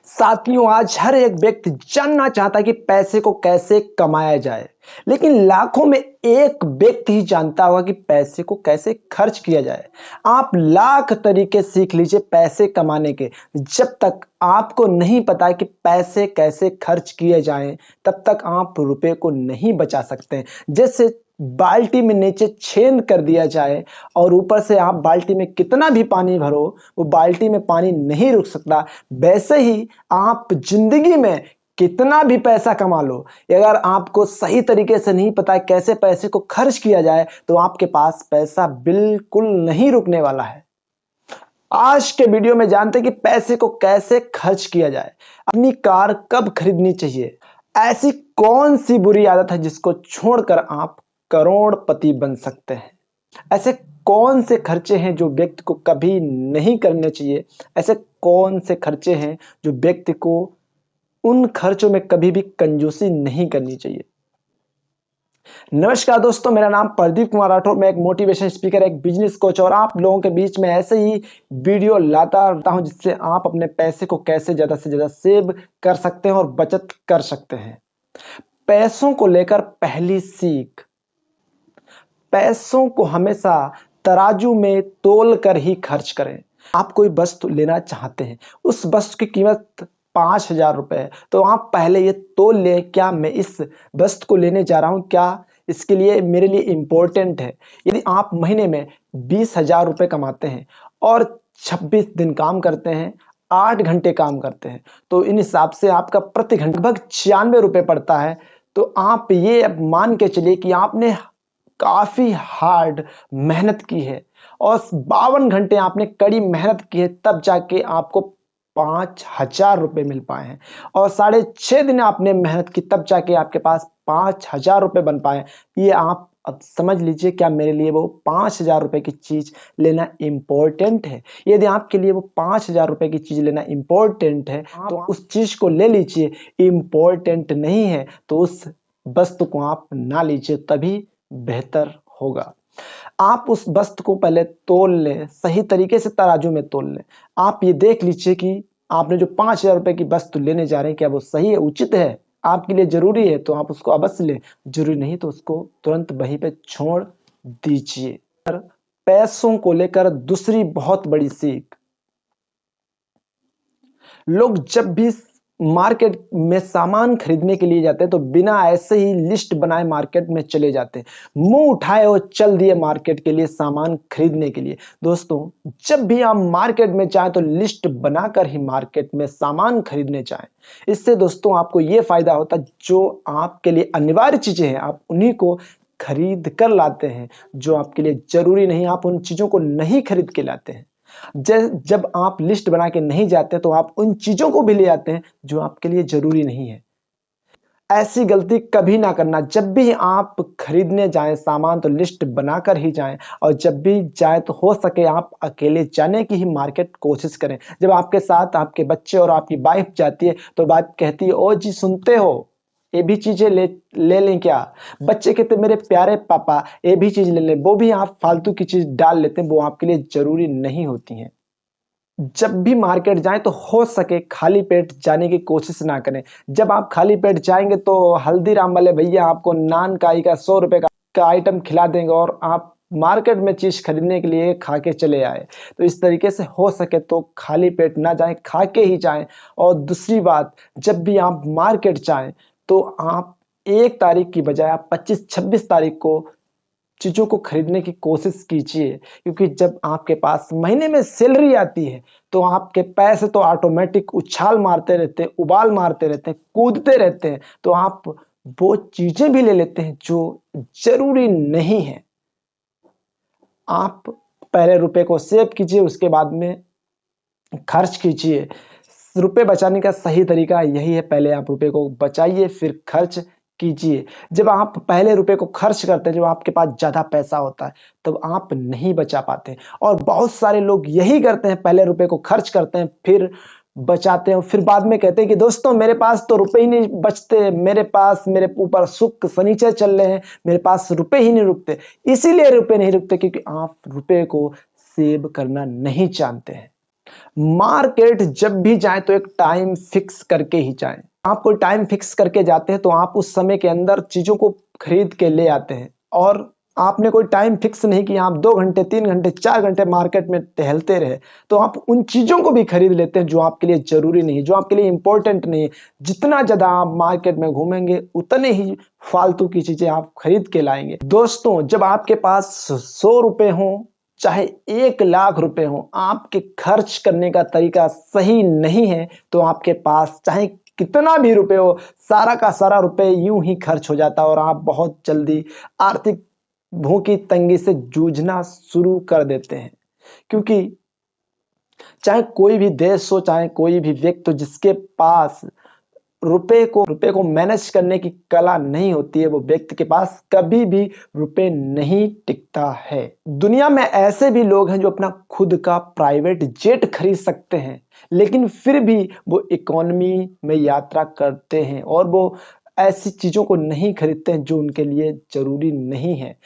साथियों, आज हर एक व्यक्ति जानना चाहता है कि पैसे को कैसे कमाया जाए, लेकिन लाखों में एक व्यक्ति ही जानता होगा कि पैसे को कैसे खर्च किया जाए। आप लाख तरीके सीख लीजिए पैसे कमाने के, जब तक आपको नहीं पता कि पैसे कैसे खर्च किए जाएं, तब तक आप रुपए को नहीं बचा सकते। जैसे बाल्टी में नीचे छेद कर दिया जाए और ऊपर से आप बाल्टी में कितना भी पानी भरो, वो बाल्टी में पानी नहीं रुक सकता। वैसे ही आप जिंदगी में कितना भी पैसा कमा लो, अगर आपको सही तरीके से नहीं पता है कैसे पैसे को खर्च किया जाए, तो आपके पास पैसा बिल्कुल नहीं रुकने वाला है। आज के वीडियो में जानते हैं कि पैसे को कैसे खर्च किया जाए, अपनी कार कब खरीदनी चाहिए, ऐसी कौन सी बुरी आदत है जिसको छोड़कर आप करोड़पति बन सकते हैं, ऐसे कौन से खर्चे हैं जो व्यक्ति को कभी नहीं करने चाहिए, ऐसे कौन से खर्चे हैं जो व्यक्ति को उन खर्चों में कभी भी कंजूसी नहीं करनी चाहिए। नमस्कार दोस्तों, मेरा नाम प्रदीप कुमार राठौर, मैं एक मोटिवेशन स्पीकर, एक बिजनेस कोच और आप लोगों के बीच में ऐसे ही वीडियो लाता रहता हूं जिससे आप अपने पैसे को कैसे ज्यादा से ज्यादा सेव कर सकते हैं और बचत कर सकते हैं। पैसों को लेकर पहली सीख, पैसों को हमेशा तराजू में तोल कर ही खर्च करें। आप कोई वस्तु लेना चाहते हैं, उस वस्तु की कीमत 5,000 रुपए है, तो आप पहले ये तोल लें, क्या मैं इस वस्तु को लेने जा रहा हूं, क्या इसके लिए मेरे लिए इंपॉर्टेंट है। यदि आप महीने में 20,000 रुपए कमाते हैं और 26 दिन काम करते हैं, 8 घंटे काम करते हैं, तो इन हिसाब से आपका प्रति घंटे लगभग 96 रुपए पड़ता है। तो आप ये अब मान के चलिए कि आपने काफी हार्ड मेहनत की है और 52 घंटे आपने कड़ी मेहनत की है, तब जाके आपको 5,000 रुपए मिल पाए हैं। और 6.5 दिन आपने मेहनत की, तब जाके आपके पास 5,000 रुपए बन पाए। ये आप अब समझ लीजिए, क्या मेरे लिए वो 5,000 रुपए की चीज लेना इंपॉर्टेंट है। यदि आपके लिए वो 5,000 रुपए की चीज लेना इंपॉर्टेंट है, तो उस चीज को ले लीजिए। इंपॉर्टेंट नहीं है तो उस वस्तु को आप ना लीजिए, तभी बेहतर होगा। आप उस वस्तु को पहले तोल लें, सही तरीके से तराजू में तोल लें। आप ये देख लीजिए कि आपने जो 5,000 रुपए की वस्तु लेने जा रहे हैं, क्या वो सही है, उचित है, आपके लिए जरूरी है, तो आप उसको अवश्य लें। जरूरी नहीं तो उसको तुरंत वहीं पे छोड़ दीजिए। पैसों को लेकर दूसरी बहुत बड़ी सीख, लोग जब भी मार्केट में सामान खरीदने के लिए जाते हैं तो बिना ऐसे ही लिस्ट बनाए मार्केट में चले जाते हैं, मुंह उठाए और चल दिए मार्केट के लिए सामान खरीदने के लिए। दोस्तों, जब भी आप मार्केट में जाएं तो लिस्ट बनाकर ही मार्केट में सामान खरीदने जाएं। इससे दोस्तों आपको यह फायदा होता है, जो आपके लिए अनिवार्य चीजें हैं आप उन्हीं को खरीद कर लाते हैं, जो आपके लिए जरूरी नहीं आप उन चीजों को नहीं खरीद के लाते हैं। जब आप लिस्ट बना के नहीं जाते तो आप उन चीजों को भी ले आते हैं जो आपके लिए जरूरी नहीं है। ऐसी गलती कभी ना करना। जब भी आप खरीदने जाएं सामान तो लिस्ट बनाकर ही जाएं, और जब भी जाएं तो हो सके आप अकेले जाने की ही मार्केट कोशिश करें। जब आपके साथ आपके बच्चे और आपकी वाइफ जाती है तो वाइफ कहती है, ओ जी सुनते हो, ये भी चीजें ले लें क्या। बच्चे कहते मेरे प्यारे पापा ये भी चीज ले लें, वो भी आप फालतू की चीज डाल लेते हैं, वो आपके लिए जरूरी नहीं होती हैं। जब भी मार्केट जाएं तो हो सके खाली पेट जाने की कोशिश ना करें। जब आप खाली पेट जाएंगे तो हल्दीराम वाले भैया आपको नान काई का 100 रुपए का आइटम खिला देंगे और आप मार्केट में चीज खरीदने के लिए खा के चले आए। तो इस तरीके से हो सके तो खाली पेट ना जाएं, खा के ही जाएं। और दूसरी बात, जब भी आप मार्केट जाएं तो आप 1 तारीख की बजाय आप 25-26 तारीख को चीजों को खरीदने की कोशिश कीजिए, क्योंकि जब आपके पास महीने में सैलरी आती है तो आपके पैसे तो ऑटोमेटिक उछाल मारते रहते हैं, उबाल मारते रहते हैं, कूदते रहते हैं, तो आप वो चीजें भी ले लेते हैं जो जरूरी नहीं है। आप पहले रुपए को सेव कीजिए, उसके बाद में खर्च कीजिए। रुपए बचाने का सही तरीका यही है, पहले आप रुपए को बचाइए फिर खर्च कीजिए। जब आप पहले रुपए को खर्च करते हैं, जब आपके पास ज्यादा पैसा होता है, तब आप नहीं बचा पाते। और बहुत सारे लोग यही करते हैं, पहले रुपए को खर्च करते हैं फिर बचाते हैं, फिर बाद में कहते हैं कि दोस्तों मेरे पास तो रुपए ही नहीं बचते, मेरे ऊपर शुक्र शनिचर चल रहे हैं, मेरे पास रुपए ही नहीं रुकते। इसीलिए रुपए नहीं रुकते क्योंकि आप रुपए को सेव करना नहीं जानते हैं। मार्केट जब भी जाए तो एक टाइम फिक्स करके ही जाएं। आप कोई टाइम फिक्स करके जाते हैं तो आप उस समय के अंदर चीजों को खरीद के ले आते हैं। और आपने कोई टाइम फिक्स नहीं किया, आप 2 घंटे 3 घंटे 4 घंटे मार्केट में टहलते रहे तो आप उन चीजों को भी खरीद लेते हैं जो आपके लिए जरूरी नहीं, जो आपके लिए इंपॉर्टेंट नहीं है। जितना ज्यादा आप मार्केट में घूमेंगे उतने ही फालतू की चीजें आप खरीद के लाएंगे। दोस्तों, जब आपके पास 100 रुपए हो चाहे 1 लाख रुपए हो, आपके खर्च करने का तरीका सही नहीं है तो आपके पास चाहे कितना भी रुपए हो, सारा का सारा रुपए यूं ही खर्च हो जाता है और आप बहुत जल्दी आर्थिक भूखी तंगी से जूझना शुरू कर देते हैं। क्योंकि चाहे कोई भी देश हो, चाहे कोई भी व्यक्ति हो, जिसके पास रुपए को मैनेज करने की कला नहीं होती है, वो व्यक्ति के पास कभी भी रुपए नहीं टिकता है। दुनिया में ऐसे भी लोग हैं जो अपना खुद का प्राइवेट जेट खरीद सकते हैं, लेकिन फिर भी वो इकोनॉमी में यात्रा करते हैं और वो ऐसी चीजों को नहीं खरीदते हैं जो उनके लिए जरूरी नहीं है।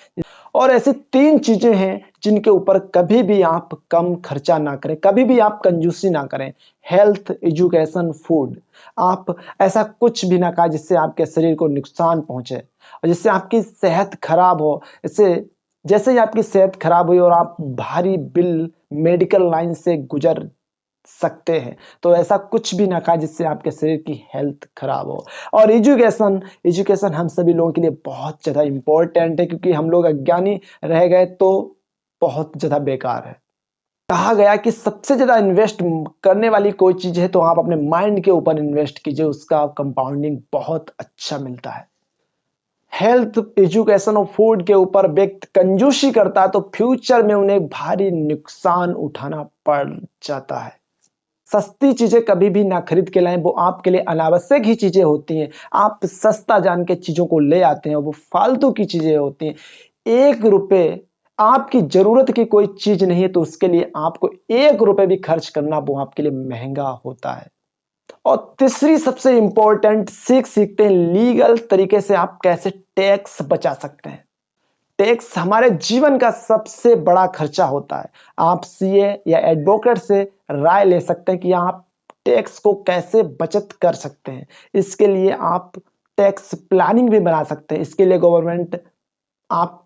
और ऐसी 3 चीजें हैं जिनके ऊपर कभी भी आप कम खर्चा ना करें, कभी भी आप कंजूसी ना करें। Health, education, food. आप ऐसा कुछ भी ना खाएं जिससे आपके शरीर को नुकसान पहुंचे और जिससे आपकी सेहत खराब हो। इससे जैसे ही आपकी सेहत खराब हुई और आप भारी बिल मेडिकल लाइन से गुजर सकते हैं, तो ऐसा कुछ भी ना खाएं जिससे आपके शरीर की हेल्थ खराब हो। और एजुकेशन, एजुकेशन हम सभी लोगों के लिए बहुत ज्यादा इंपॉर्टेंट है, क्योंकि हम लोग अज्ञानी रह गए तो बहुत ज्यादा बेकार है। कहा गया कि सबसे ज्यादा इन्वेस्ट करने वाली कोई चीज है तो आप अपने माइंड के ऊपर इन्वेस्ट कीजिए, उसका कंपाउंडिंग बहुत अच्छा मिलता है। हेल्थ, एजुकेशन और फूड के ऊपर व्यक्ति कंजूसी करता है तो फ्यूचर में उन्हें भारी नुकसान उठाना पड़ जाता है। सस्ती चीजें कभी भी ना खरीद के लाएं, वो आपके लिए अनावश्यक ही चीजें होती हैं। आप सस्ता जान के चीजों को ले आते हैं, वो फालतू की चीजें होती हैं। 1 रुपए आपकी जरूरत की कोई चीज नहीं है तो उसके लिए आपको 1 रुपए भी खर्च करना वो आपके लिए महंगा होता है। और तीसरी सबसे इंपॉर्टेंट सीखते हैं लीगल तरीके से आप कैसे टैक्स बचा सकते हैं। टैक्स हमारे जीवन का सबसे बड़ा खर्चा होता है। आप सीए या एडवोकेट से राय ले सकते हैं कि आप टैक्स को कैसे बचत कर सकते हैं। इसके लिए आप टैक्स प्लानिंग भी बना सकते हैं। इसके लिए गवर्नमेंट आपको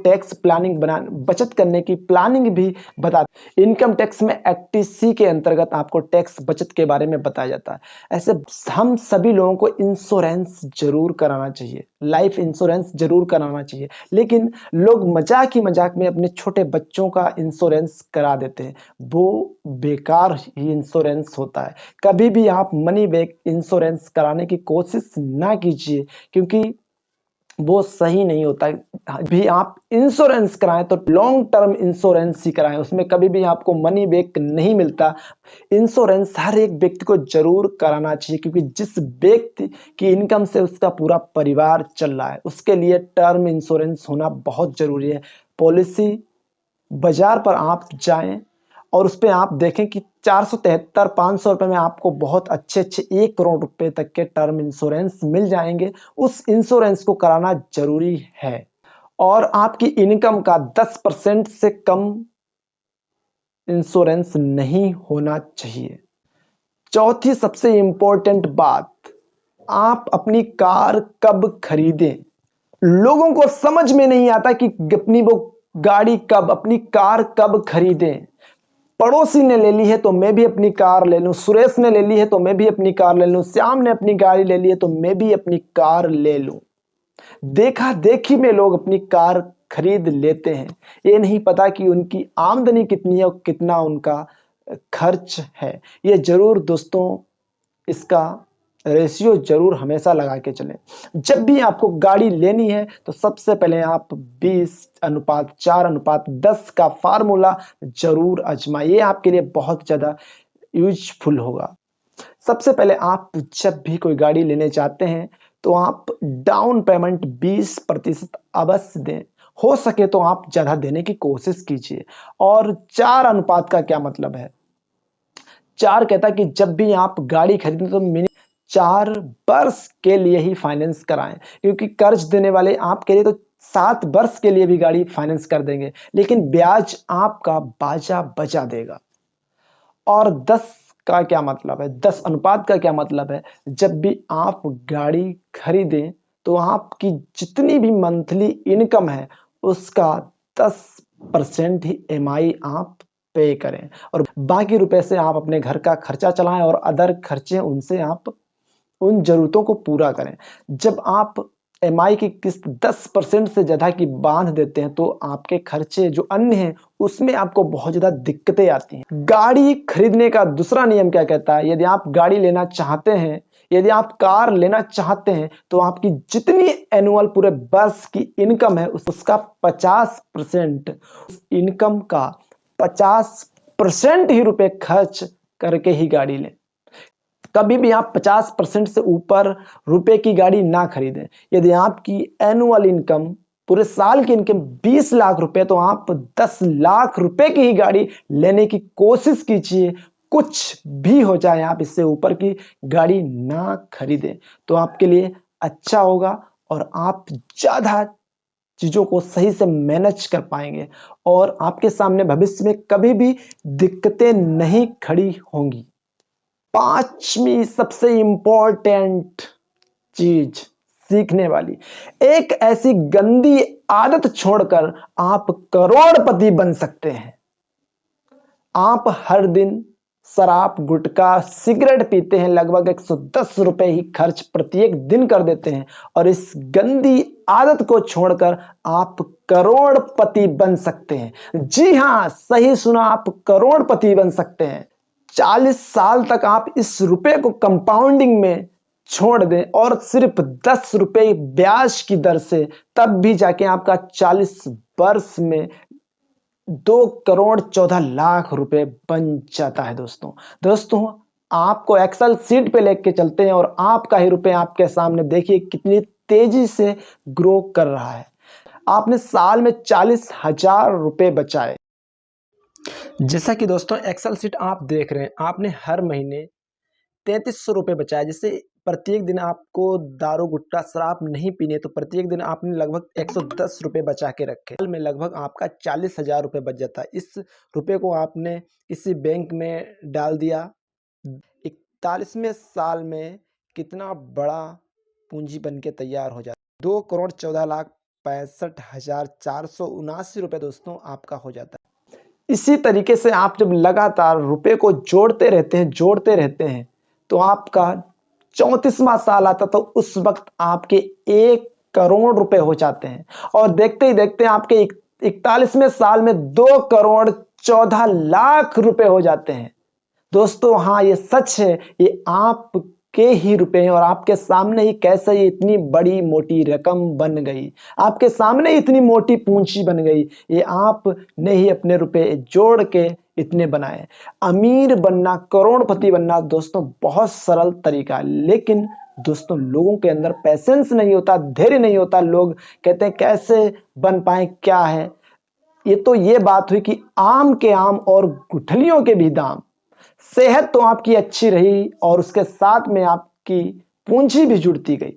टैक्स प्लानिंग बचत करने की प्लानिंग भी बता। इनकम टैक्स में एक्ट सी के अंतर्गत आपको टैक्स बचत के बारे में बताया जाता है। ऐसे हम सभी लोगों को इंश्योरेंस जरूर कराना चाहिए, लाइफ इंश्योरेंस जरूर कराना चाहिए, लेकिन लोग मजाक ही मजाक में अपने छोटे बच्चों का इंश्योरेंस करा देते हैं। वो बेकार ही इंश्योरेंस होता है। कभी भी आप मनी बैक इंश्योरेंस कराने की कोशिश ना कीजिए, क्योंकि वो सही नहीं होता है। भी आप इंश्योरेंस कराएं तो लॉन्ग टर्म इंश्योरेंस ही कराएं, उसमें कभी भी आपको मनी बैक नहीं मिलता। इंश्योरेंस हर एक व्यक्ति को जरूर कराना चाहिए, क्योंकि जिस व्यक्ति की इनकम से उसका पूरा परिवार चल रहा है उसके लिए टर्म इंश्योरेंस होना बहुत जरूरी है। पॉलिसी बाजार पर आप जाएं और उस पर आप देखें कि 473 500 रुपए में आपको बहुत अच्छे अच्छे 1 करोड़ रुपए तक के टर्म इंश्योरेंस मिल जाएंगे। उस इंश्योरेंस को कराना जरूरी है। और आपकी इनकम का 10% से कम इंश्योरेंस नहीं होना चाहिए। चौथी सबसे इंपॉर्टेंट बात, आप अपनी कार कब खरीदें। लोगों को समझ में नहीं आता कि अपनी वो गाड़ी कब, अपनी कार कब खरीदें। पड़ोसी ने ले ली है तो मैं भी अपनी कार ले लूं, सुरेश ने ले ली है तो मैं भी अपनी कार ले लूं, श्याम ने अपनी गाड़ी ले ली है तो मैं भी अपनी कार ले लूं। देखा देखी में लोग अपनी कार खरीद लेते हैं, ये नहीं पता कि उनकी आमदनी कितनी है और कितना उनका खर्च है। ये जरूर दोस्तों, इसका रेशियो जरूर हमेशा लगा के चलें। जब भी आपको गाड़ी लेनी है तो सबसे पहले आप 20:4:10 का फार्मूला जरूर आजमाइए, आपके लिए बहुत ज्यादा यूजफुल होगा। सबसे पहले आप जब भी कोई गाड़ी लेने चाहते हैं तो आप डाउन पेमेंट 20% अवश्य दें। हो सके तो आप ज्यादा देने की कोशिश कीजिए। और 4 अनुपात का क्या मतलब है? 4 कहता है कि जब भी आप गाड़ी खरीदें तो 4 वर्ष के लिए ही फाइनेंस कराएं, क्योंकि कर्ज देने वाले आपके लिए तो 7 वर्ष के लिए भी गाड़ी फाइनेंस कर देंगे, लेकिन ब्याज आपका बाजा बजा देगा। और 10 का क्या मतलब है, 10 अनुपात का क्या मतलब है? जब भी आप गाड़ी खरीदें तो आपकी जितनी भी मंथली इनकम है उसका 10% ही ईएमआई आप पे करें और बाकी रुपए से आप अपने घर का खर्चा चलाएं और अदर खर्चे उनसे आप उन जरूरतों को पूरा करें। जब आप ईएमआई की किस्त 10% से ज़्यादा की बाँध देते हैं तो आपके खर्चे जो अन्य हैं उसमें आपको बहुत ज़्यादा दिक्कतें आती हैं। गाड़ी खरीदने का दूसरा नियम क्या कहता है? यदि आप गाड़ी लेना चाहते हैं, यदि आप कार लेना चाहते हैं तो आपकी जितनी एनुअल पूरे वर्ष की इनकम है उसका 50% इनकम का 50% ही रुपए खर्च करके ही गाड़ी लें। कभी भी आप 50% से ऊपर रुपए की गाड़ी ना खरीदें। यदि आपकी एनुअल इनकम पूरे साल की इनकम 20 लाख रुपए तो आप 10 लाख रुपए की ही गाड़ी लेने की कोशिश कीजिए। कुछ भी हो जाए आप इससे ऊपर की गाड़ी ना खरीदें तो आपके लिए अच्छा होगा और आप ज्यादा चीजों को सही से मैनेज कर पाएंगे और आपके सामने भविष्य में कभी भी दिक्कतें नहीं खड़ी होंगी। पांचवी सबसे इंपॉर्टेंट चीज सीखने वाली, एक ऐसी गंदी आदत छोड़कर आप करोड़पति बन सकते हैं। आप हर दिन शराब, गुटखा, सिगरेट पीते हैं, लगभग 110 रुपए ही खर्च प्रत्येक दिन कर देते हैं और इस गंदी आदत को छोड़कर आप करोड़पति बन सकते हैं। जी हां, सही सुना, आप करोड़पति बन सकते हैं। 40 साल तक आप इस रुपए को कंपाउंडिंग में छोड़ दें और सिर्फ 10 रुपए ब्याज की दर से, तब भी जाके आपका 40 वर्ष में 2,14,00,000 रुपए बन जाता है। दोस्तों आपको एक्सेल सीट पे लेके चलते हैं और आपका ही रुपए आपके सामने देखिए कितनी तेजी से ग्रो कर रहा है। आपने साल में 40,000 रुपए बचाए। जैसा कि दोस्तों एक्सेल सीट आप देख रहे हैं, आपने हर महीने 3300 रुपए बचाए, जिससे प्रत्येक दिन आपको दारू, गुटखा, शराब नहीं पीने, तो प्रत्येक दिन आपने लगभग 110 रुपए बचा के रखे। साल में लगभग आपका 40,000 रुपए बच जाता है। इस रुपए को आपने किसी बैंक में डाल दिया। 41वें साल में कितना बड़ा पूंजी बन के तैयार हो जाता है। 2,14,65,479 रुपए दोस्तों आपका हो जाता है। इसी तरीके से आप जब लगातार रुपए को जोड़ते रहते हैं तो आपका 34वां साल आता तो उस वक्त आपके 1 करोड़ रुपए हो जाते हैं और देखते ही देखते आपके 41वें साल में 2,14,00,000 रुपए हो जाते हैं। दोस्तों हाँ, ये सच है, ये आपके ही रुपए हैं और आपके सामने ही कैसे ये इतनी बड़ी मोटी रकम बन गई, आपके सामने इतनी मोटी पूंजी बन गई। ये आपने ही अपने रुपए जोड़ के इतने बनाए। अमीर बनना, करोड़पति बनना दोस्तों बहुत सरल तरीका है, लेकिन दोस्तों लोगों के अंदर पैसेंस नहीं होता, धैर्य नहीं होता। लोग कहते हैं कैसे बन पाए, क्या है ये बात हुई कि आम के आम और गुठलियों के भी दाम। सेहत तो आपकी अच्छी रही और उसके साथ में आपकी पूंजी भी जुड़ती गई।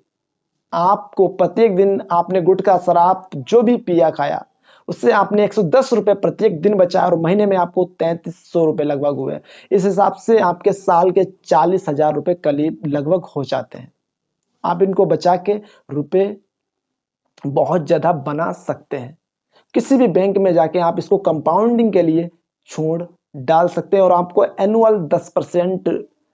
आपको प्रत्येक दिन आपने गुटखा, शराब जो भी पिया खाया उससे आपने 110 रुपए प्रत्येक दिन बचाया और महीने में आपको 3,300 रुपए लगभग हुए। इस हिसाब से आपके साल के 40,000 रुपए करीब लगभग हो जाते हैं। आप इनको बचा के रुपए बहुत ज्यादा बना सकते हैं। किसी भी बैंक में जाके आप इसको कंपाउंडिंग के लिए छोड़ डाल सकते हैं और आपको एनुअल 10%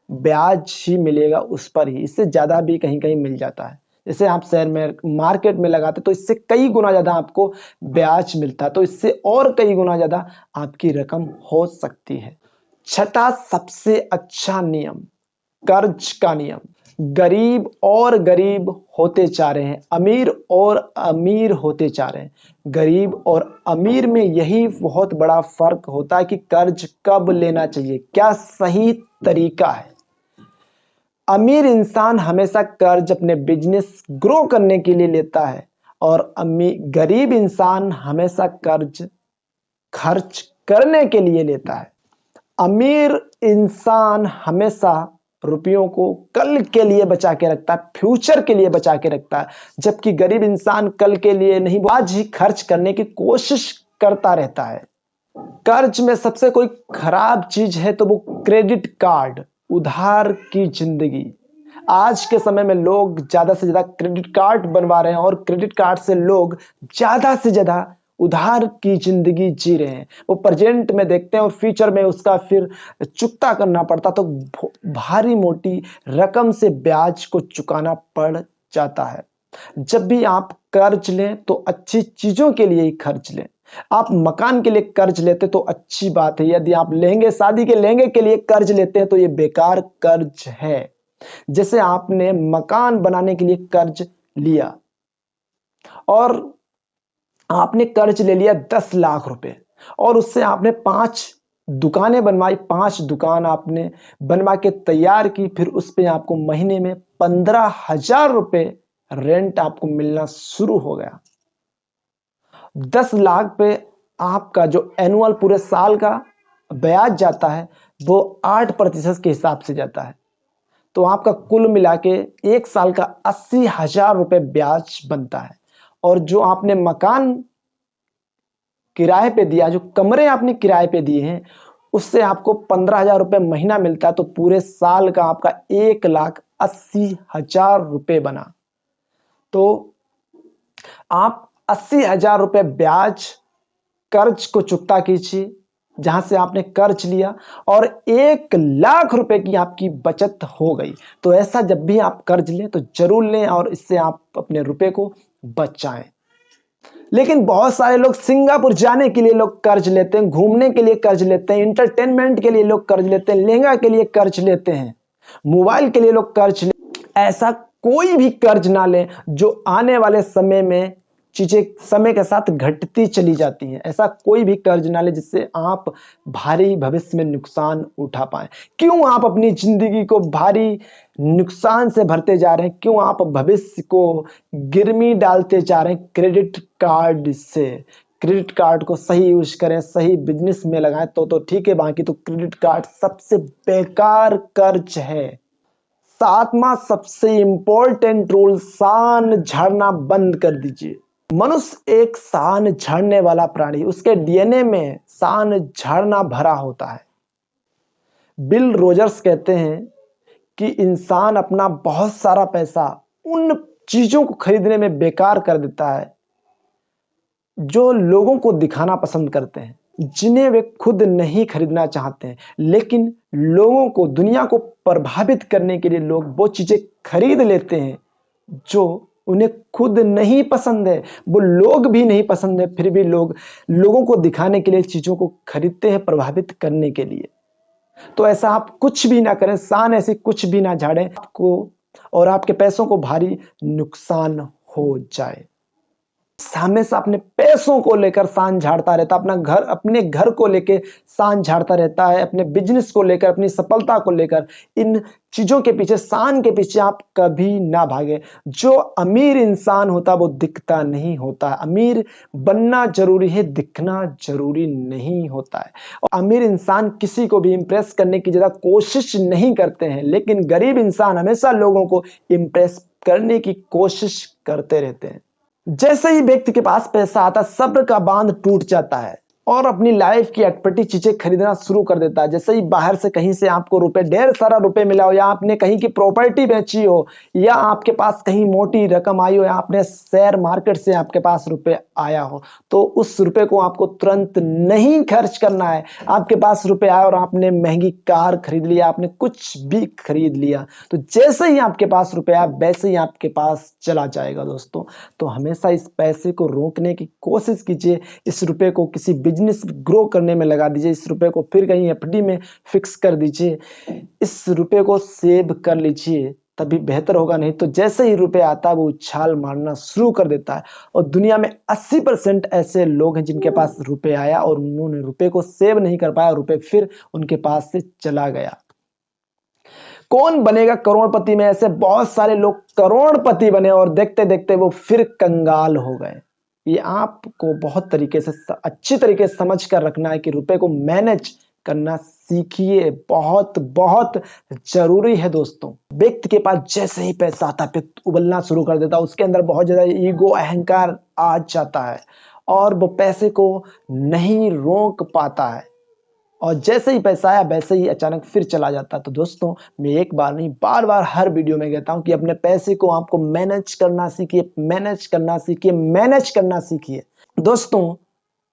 ब्याज ही मिलेगा उस पर ही, इससे ज्यादा भी कहीं कहीं मिल जाता है। जैसे आप शेयर में मार्केट में लगाते तो इससे कई गुना ज्यादा आपको ब्याज मिलता है, तो इससे और कई गुना ज्यादा आपकी रकम हो सकती है। छठा सबसे अच्छा नियम, कर्ज का नियम। गरीब और गरीब होते जा रहे हैं, अमीर और अमीर होते जा रहे हैं। गरीब और अमीर में यही बहुत बड़ा फर्क होता है कि कर्ज कब लेना चाहिए, क्या सही तरीका है। अमीर इंसान हमेशा कर्ज अपने बिजनेस ग्रो करने के लिए लेता है और गरीब इंसान हमेशा कर्ज खर्च करने के लिए लेता है। अमीर इंसान हमेशा रुपयों को कल के लिए बचा के रखता है, फ्यूचर के लिए बचा के रखता है, जबकि गरीब इंसान कल के लिए नहीं, आज ही खर्च करने की कोशिश करता रहता है। कर्ज में सबसे कोई खराब चीज है तो वो क्रेडिट कार्ड, उधार की जिंदगी। आज के समय में लोग ज्यादा से ज्यादा क्रेडिट कार्ड बनवा रहे हैं और क्रेडिट कार्ड से लोग ज्यादा से ज्यादा उधार की जिंदगी जी रहे हैं। वो प्रेजेंट में देखते हैं और फ्यूचर में उसका फिर चुकता करना पड़ता, तो भारी मोटी रकम से ब्याज को चुकाना पड़ जाता है। जब भी आप कर्ज लें तो अच्छी चीजों के लिए ही खर्च लें। आप मकान के लिए कर्ज लेते तो अच्छी बात है, यदि आप लहंगे, शादी के लहंगे के लिए कर्ज लेते हैं तो ये बेकार कर्ज है। जैसे आपने मकान बनाने के लिए कर्ज लिया और आपने कर्ज ले लिया 10 लाख रुपए और उससे आपने 5 दुकानें बनवाई, 5 दुकान आपने बनवा के तैयार की, फिर उस पे आपको महीने में 15,000 रुपए रेंट आपको मिलना शुरू हो गया। 10 लाख पे आपका जो एनुअल पूरे साल का ब्याज जाता है वो 8% के हिसाब से जाता है, तो आपका कुल मिला के 1 साल का 80,000 रुपए ब्याज बनता है। और जो आपने मकान किराए पे दिया, जो कमरे आपने किराए पे दिए हैं, उससे आपको 15,000 रुपए महीना मिलता है, तो पूरे साल का आपका 1,80,000 रुपए बना। तो आप 80,000 रुपए ब्याज कर्ज को चुकता कीजिए जहां से आपने कर्ज लिया और 1,00,000 रुपए की आपकी बचत हो गई। तो ऐसा जब भी आप कर्ज लें तो जरूर लें और इससे आप अपने रुपए को बचाएं। लेकिन बहुत सारे लोग सिंगापुर जाने के लिए लोग कर्ज लेते हैं, घूमने के लिए कर्ज लेते हैं, इंटरटेनमेंट के लिए लोग कर्ज लेते हैं, लहंगा के लिए कर्ज लेते हैं, मोबाइल के लिए लोग कर्ज लेते हैं। ऐसा कोई भी कर्ज ना लें जो आने वाले समय में चीजें समय के साथ घटती चली जाती हैं। ऐसा कोई भी कर्ज ना लें जिससे आप भारी भविष्य में नुकसान उठा पाएं। क्यों आप अपनी जिंदगी को भारी नुकसान से भरते जा रहे हैं? क्यों आप भविष्य को गिरमी डालते जा रहे हैं क्रेडिट कार्ड से? क्रेडिट कार्ड को सही यूज करें, सही बिजनेस में लगाएं तो ठीक है, बाकी तो क्रेडिट कार्ड सबसे बेकार कर्ज है। 7वां सबसे इंपॉर्टेंट रूल, सान झाड़ना बंद कर दीजिए। मनुष्य एक सान झाड़ने वाला प्राणी, उसके डीएनए में सान झाड़ना भरा होता है। बिल रोजर्स कहते हैं कि इंसान अपना बहुत सारा पैसा उन चीजों को खरीदने में बेकार कर देता है जो लोगों को दिखाना पसंद करते हैं, जिन्हें वे खुद नहीं खरीदना चाहते हैं, लेकिन लोगों को, दुनिया को प्रभावित करने के लिए लोग वो चीजें खरीद लेते हैं जो उन्हें खुद नहीं पसंद है, वो लोग भी नहीं पसंद है, फिर भी लोग लोगों को दिखाने के लिए चीजों को खरीदते हैं, प्रभावित करने के लिए। तो ऐसा आप कुछ भी ना करें, सान ऐसी कुछ भी ना झाड़ें, आपको और आपके पैसों को भारी नुकसान हो जाए। हमेशा अपने पैसों को लेकर सान झाड़ता रहता, अपने घर को लेकर सान झाड़ता रहता है, अपने बिजनेस को लेकर, अपनी सफलता को लेकर, इन चीजों के पीछे, सान के पीछे आप कभी ना भागे। जो अमीर इंसान होता है वो दिखता नहीं होता है। अमीर बनना जरूरी है, दिखना जरूरी नहीं होता है। और अमीर इंसान किसी को भी इंप्रेस करने की ज्यादा कोशिश नहीं करते हैं, लेकिन गरीब इंसान हमेशा लोगों को इंप्रेस करने की कोशिश करते रहते हैं। जैसे ही व्यक्ति के पास पैसा आता, सब्र का बांध टूट जाता है और अपनी लाइफ की अटपटी चीजें खरीदना शुरू कर देता है। जैसे ही बाहर से कहीं से आपको रुपए, ढेर सारा रुपए मिला हो, या आपने कहीं की प्रॉपर्टी बेची हो, या आपके पास कहीं मोटी रकम आई हो, या आपने शेयर मार्केट से आपके पास रुपए आया हो, तो उस रुपए को आपको तुरंत नहीं खर्च करना है। आपके पास रुपए आए और आपने महंगी कार खरीद लिया, आपने कुछ भी खरीद लिया, तो जैसे ही आपके पास रुपए आए वैसे ही आपके पास चला जाएगा दोस्तों। तो हमेशा इस पैसे को रोकने की कोशिश कीजिए, इस रुपए को किसी बिजनेस ग्रो करने में लगा दीजिए, इस रुपए को फिर कहीं एफडी में फिक्स कर दीजिए, इस रुपए को सेव कर लीजिए, तभी बेहतर होगा। नहीं तो जैसे ही रुपए आता है वो उछाल मारना शुरू कर देता है। और दुनिया में 80% ऐसे लोग हैं जिनके पास रुपए आया और उन्होंने रुपए को सेव नहीं कर पाया, रुपए फिर उनके पास से चला गया। कौन बनेगा करोड़पति में? ऐसे बहुत सारे लोग करोड़पति बने और देखते देखते वो फिर कंगाल हो गए। ये आपको बहुत तरीके से, अच्छी तरीके से समझ कर रखना है कि रुपए को मैनेज करना सीखिए, बहुत बहुत जरूरी है दोस्तों। व्यक्ति के पास जैसे ही पैसा आता है व्यक्ति उबलना शुरू कर देता है, उसके अंदर बहुत ज्यादा ईगो, अहंकार आ जाता है और वो पैसे को नहीं रोक पाता है, और जैसे ही पैसा आया वैसे ही अचानक फिर चला जाता है। तो दोस्तों, मैं एक बार नहीं बार बार हर वीडियो में कहता हूं कि अपने पैसे को आपको मैनेज करना सीखिए, मैनेज करना सीखिए, मैनेज करना सीखिए। दोस्तों,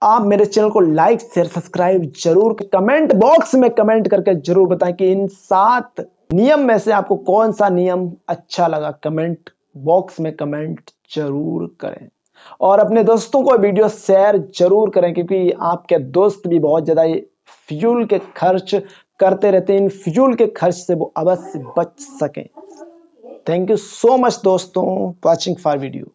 आप मेरे चैनल को लाइक शेयर सब्सक्राइब जरूर, कमेंट बॉक्स में कमेंट करके जरूर बताएं कि इन 7 नियम में से आपको कौन सा नियम अच्छा लगा। कमेंट बॉक्स में कमेंट जरूर करें, और अपने दोस्तों को वीडियो शेयर जरूर करें, क्योंकि आपके दोस्त भी बहुत ज्यादा फ्यूल के खर्च करते रहते हैं। इन फ्यूल के खर्च से वो अवश्य बच सकें। थैंक यू सो मच दोस्तों, वॉचिंग फॉर वीडियो।